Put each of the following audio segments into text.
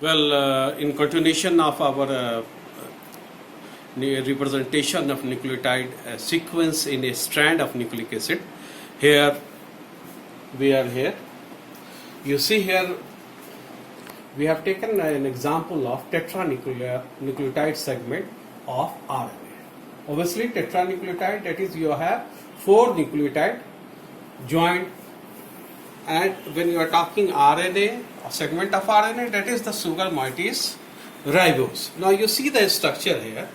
Well, in continuation of our representation of nucleotide sequence in a strand of nucleic acid, here we are here. You see here we have taken an example of tetranucleotide segment of RNA. Obviously, tetranucleotide, that is, you have 4 nucleotide joined, and when you are talking RNA, a segment of RNA, that is the sugar moieties ribose. Now you see the structure here.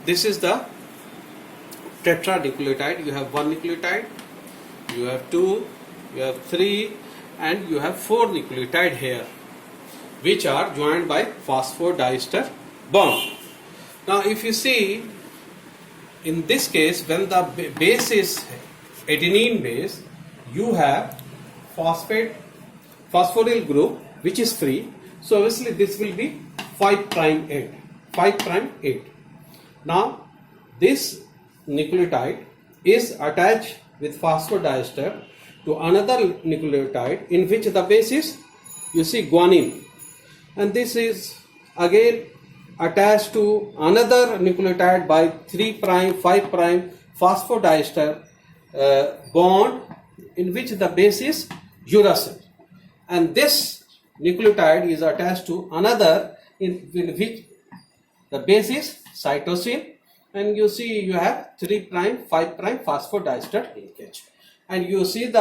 This is the tetranucleotide. You have 1 nucleotide, you have 2, you have 3, and you have 4 nucleotide here, which are joined by phosphodiester bond. Now if you see, in this case, when the base is adenine base, you have phosphoryl group which is free. So obviously this will be 5' end. Now this nucleotide is attached with phosphodiester to another nucleotide in which the base is, you see, guanine, and this is again attached to another nucleotide by 3', 5' phosphodiester bond in which the base is uracil, and this nucleotide is attached to another in which the base is cytosine, and you see you have 3', 5' phosphodiester linkage, and you see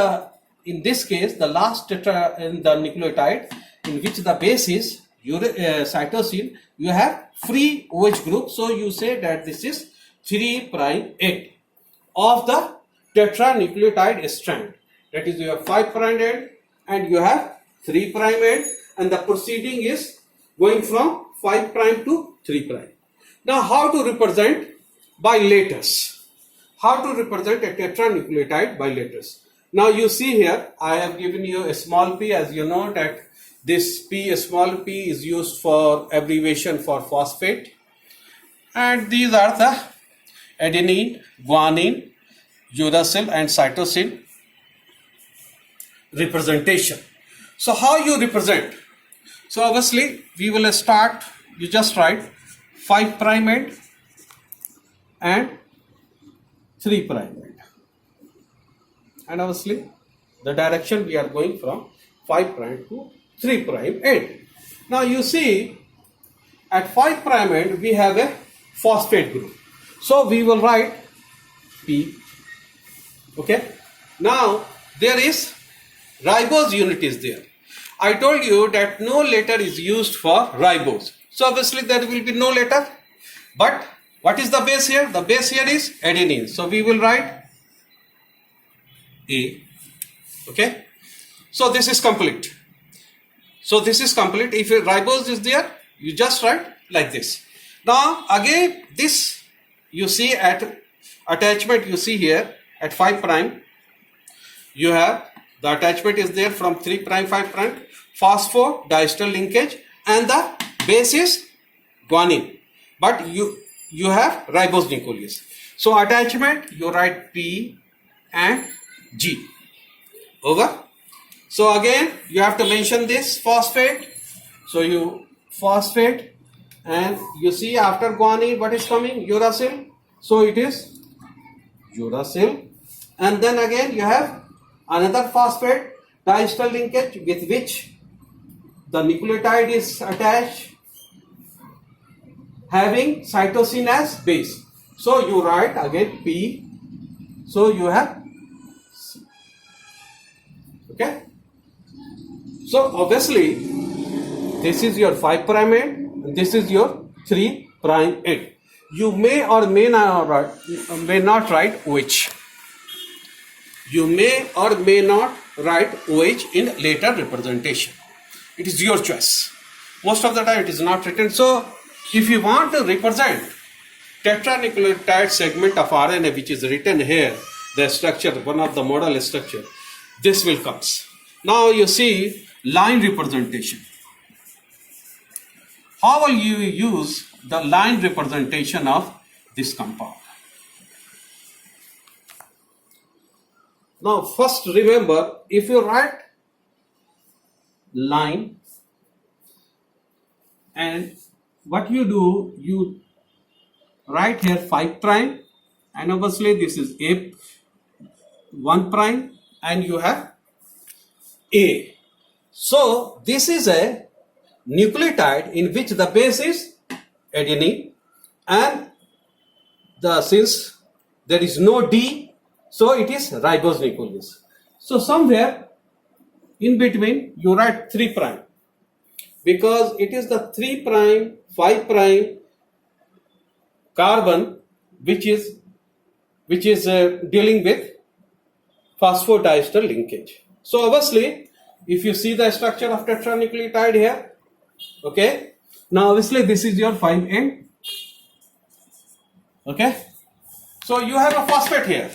in this case the last tetra in the nucleotide in which the base is cytosine, you have free OH group, so you say that this is 3' end of the tetranucleotide strand. That is, you have 5' end and you have 3' end, and the proceeding is going from 5' to 3'. Now how to represent by letters? How to represent a tetranucleotide by letters? Now you see here I have given you a small p. As you know that this p, small p, is used for abbreviation for phosphate, and these are the adenine, guanine, uracil and cytosine representation. So how you represent? So obviously we will start, you just write 5' end and 3' end, and obviously the direction we are going from 5' to 3' end. Now you see at 5' end we have a phosphate group, so we will write P. Okay, now there is ribose unit is there. I told you that no letter is used for ribose, so obviously there will be no letter, but what is the base here? The base here is adenine, so we will write A. Okay, so this is complete. So this is complete. If a ribose is there, you just write like this. Now again this you see at attachment, you see here at 5', you have the attachment is there from 3', 5', phosphodiester linkage, and the base is guanine, but you have ribose nucleus. So attachment you write P and G over. So again you have to mention this phosphate, so you phosphate, and you see after guanine what is coming? Uracil, so it is uracil, and then again you have another phosphate diester linkage with which the nucleotide is attached having cytosine as base, so you write again P, so you have C. Okay, so obviously this is your 5' end and this is your 3' end. You may or may not write OH. You may or may not write OH in later representation. It is your choice. Most of the time it is not written. So if you want to represent tetranucleotide segment of RNA which is written here, the structure, one of the model structure, this will come. Now you see line representation. How will you use the line representation of this compound? Now first remember, if you write line, and what you do, you write here 5 prime, and obviously this is A 1 prime, and you have A. So this is a nucleotide in which the base is adenine, and since there is no D, so it is ribose nucleus. So somewhere in between you write 3 prime, because it is the 3 prime 5 prime carbon which is dealing with phosphodiester linkage. So obviously, if you see the structure of tetranucleotide here, okay, now obviously this is your 5 end, okay. So you have a phosphate here.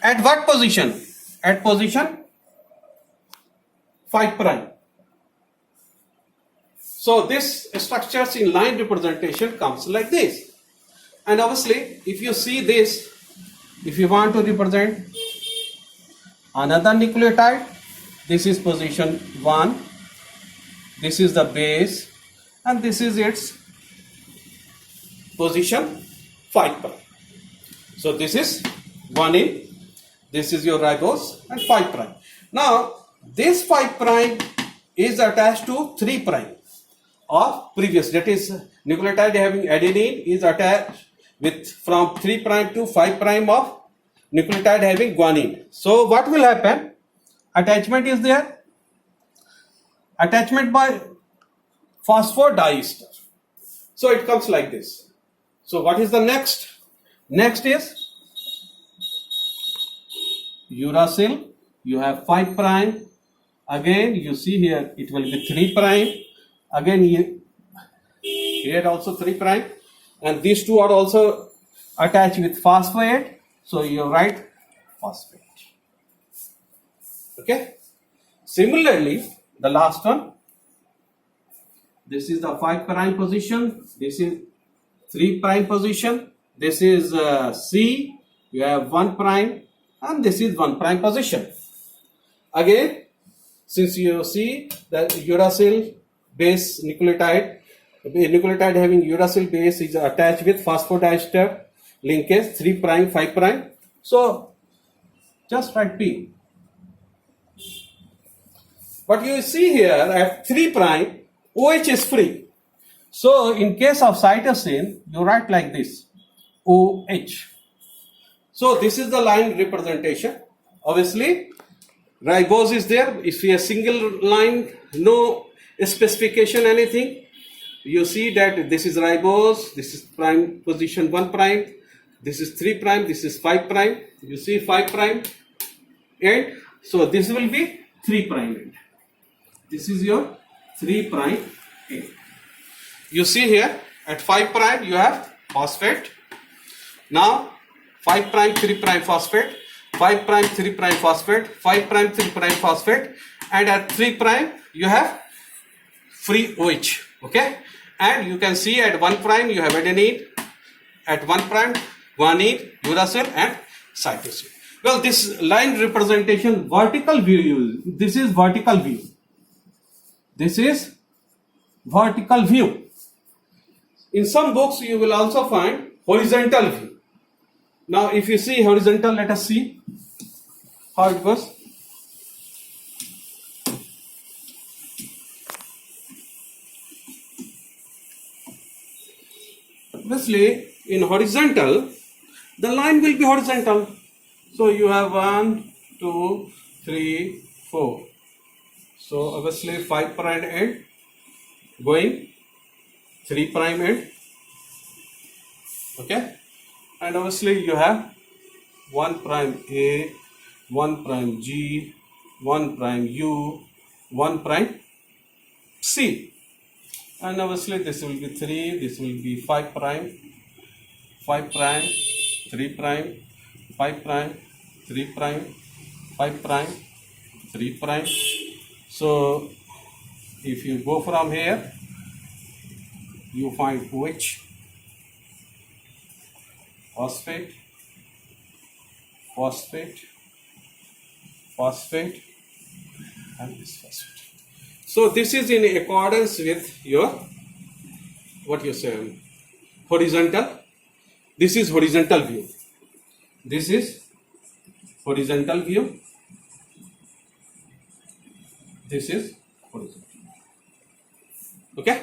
At what position? At position 5 prime. So this structures in line representation comes like this. And obviously, if you see this, if you want to represent another nucleotide, this is position 1, this is the base, and this is its position 5 prime. So this is 1 in, this is your ribose, and 5 prime. Now this 5 prime is attached to 3 prime of previous, that is nucleotide having adenine is attached with from 3 prime to 5 prime of nucleotide having guanine. So what will happen? Attachment is there, attachment by phosphodiester. So it comes like this. So what is the next? Next is uracil. You have 5 prime. Again you see here it will be 3 prime. Again here also 3 prime. And these two are also attached with phosphate, so you write phosphate. Okay. Similarly, the last one, this is the 5 prime position, this is 3 prime position, this is C, you have 1 prime, and this is 1 prime position. Again, since you see that uracil base nucleotide having uracil base is attached with phosphodiester linkage 3 prime 5 prime, so just write P. But you see here at 3 prime OH is free, so in case of cytosine you write like this OH. So this is the line representation. Obviously ribose is there, if you a single line, no specification anything, you see that this is ribose, this is prime position 1 prime, this is 3 prime, this is 5 prime, you see 5 prime end, so this will be 3 prime end. This is your 3 prime end. You see here at 5 prime you have phosphate. Now 5 prime 3 prime phosphate, 5 prime 3 prime phosphate, 5 prime 3 prime phosphate, and at 3 prime you have free OH. Okay, and you can see at 1 prime you have adenine, at 1 prime guanine, uracil, and cytosine. Well, this line representation vertical view, this is vertical view. This is vertical view. In some books you will also find horizontal view. Now if you see horizontal, let us see how it goes. Obviously in horizontal the line will be horizontal, so you have 1 2 3 4, so obviously 5 prime end going 3 prime end, okay, and obviously you have 1 prime A, 1 prime G, 1 prime U, 1 prime C, and obviously this will be 3, this will be 5 prime, 5 prime, 3 prime, 5 prime, 3 prime, 5 prime, 3 prime. So if you go from here, you find OH, phosphate, phosphate, phosphate, and this phosphate. So this is in accordance with your what you say, horizontal. This is horizontal view. This is horizontal view. This is horizontal. Okay.